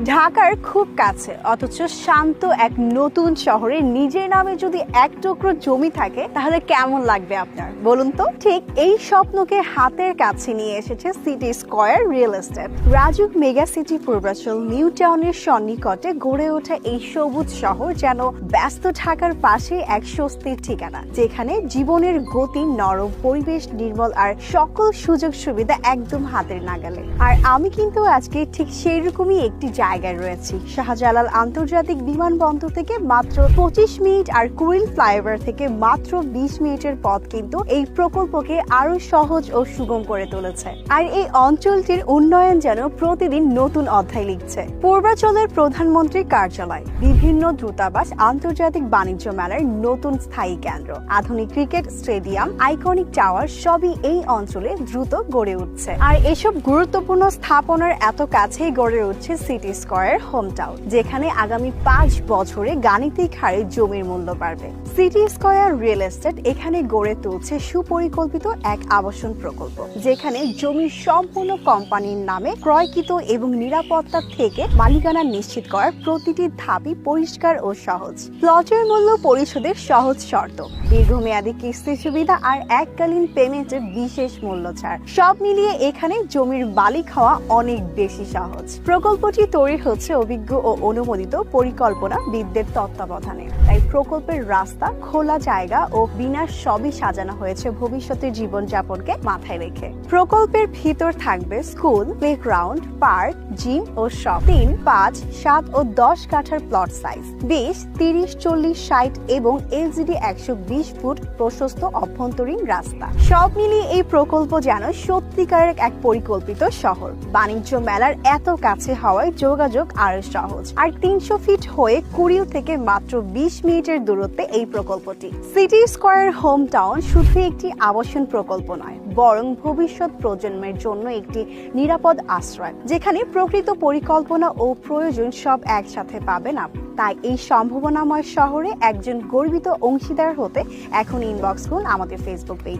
ঢাকার খুব কাছে অথচ শান্ত এক নতুন শহরে নিজের নামে যদি এক টুকরো জমি থাকে তাহলে কেমন লাগবে আপনার বলুন তো। ঠিক এই স্বপ্নকে হাতের কাছে নিয়ে এসেছে city square real estate. RAJUK mega city Purbachal new টাউনের সন্নিকটে গড়ে ওঠা এই সবুজ শহর যেন ব্যস্ত ঢাকার পাশে এক স্বস্তির ঠিকানা, যেখানে জীবনের গতি নরম, পরিবেশ নির্মল আর সকল সুযোগ সুবিধা একদম হাতের নাগালে। আর আমি কিন্তু আজকে ঠিক সেই রকমই একটি জায়গায় রয়েছি। শাহজালাল আন্তর্জাতিক বিমানবন্দর থেকে মাত্র 25 মিনিট আর কুড়িল ফ্লাইওভার থেকে মাত্র 20 মিনিটের পথ কিন্তু এই প্রকল্পকে আরো সহজ ও সুগম করে তুলেছে। আর এই অঞ্চলটির উন্নয়ন যেন প্রতিদিন নতুন অধ্যায় লিখছে। পূর্বাচলের প্রধানমন্ত্রীর কার্যালয়, বিভিন্ন দূতাবাস, আন্তর্জাতিক বাণিজ্য মেলার নতুন স্থায়ী কেন্দ্র, আধুনিক ক্রিকেট স্টেডিয়াম, আইকনিক টাওয়ার সবই এই অঞ্চলে দ্রুত গড়ে উঠছে। আর এসব গুরুত্বপূর্ণ স্থাপনার এত কাছেই গড়ে উঠছে সিটি স্কয়ার হোম টাউন, যেখানে আগামী 5 বছরে গাণিতিক হারে জমির মূল্য বাড়বে। সিটি স্কয়ার রিয়েল এস্টেট এখানে গড়ে তুলছে সুপরিকল্পিত এক আবাসন প্রকল্প, যেখানে জমি সম্পূর্ণ কোম্পানির নামে ক্রয়কৃত এবং নিরাপত্তা থেকে মালিকানা নিশ্চিত করার প্রতিটি ধাপই পরিষ্কার ও সহজ। প্লটের মূল্য পরিশোধের সহজ শর্ত, দীর্ঘমেয়াদী কিস্তি সুবিধা আর এককালীন পেমেন্টের বিশেষ মূল্য ছাড়, সব মিলিয়ে এখানে জমির মালিক হওয়া অনেক বেশি সহজ। প্রকল্পটি তৈরি হচ্ছে অভিজ্ঞ ও অনুমোদিত পরিকল্পনাবিদদের তত্ত্বাবধানে, তাই প্রকল্পের রাস্তা, খোলা জায়গা ও বিন্যাস সবই সাজানো হয়েছে ভবিষ্যতের জীবনযাপনকে মাথায় রেখে। প্রকল্পের ভিতর থাকবে স্কুল, প্লেগ্রাউন্ড, পার্ক, জিম ও শপ। 3, 5, 7 ও 10 কাঠার প্লট সাইজ, 20, 30, 40, 60 এবং এলজিডি 120 ফুট প্রশস্ত অভ্যন্তরীণ রাস্তা, সব মিলিয়ে এই প্রকল্প যেন সত্যিকারের এক পরিকল্পিত শহর। বাণিজ্য মেলার এত কাছে হওয়ায় যোগাযোগ আরো সহজ। আর 300 ফিট হয়ে কুড়িল থেকে মাত্র 20 মিনিটের দূরত্বে এই প্রকল্পটি। সিটি স্কয়ার হোম টাউন শুধু একটি আবাসন প্রকল্প নয়, বরং ভবিষ্যৎ প্রজন্মের জন্য একটি নিরাপদ আশ্রয়, যেখানে প্রকৃত পরিকল্পনা ও প্রয়োজন সব একসাথে পাবেন আপনি। তাই এই সম্ভাবনাময় শহরে একজন গর্বিত অংশীদার হতে এখন ইনবক্স করুন আমাদের ফেসবুক পেজে।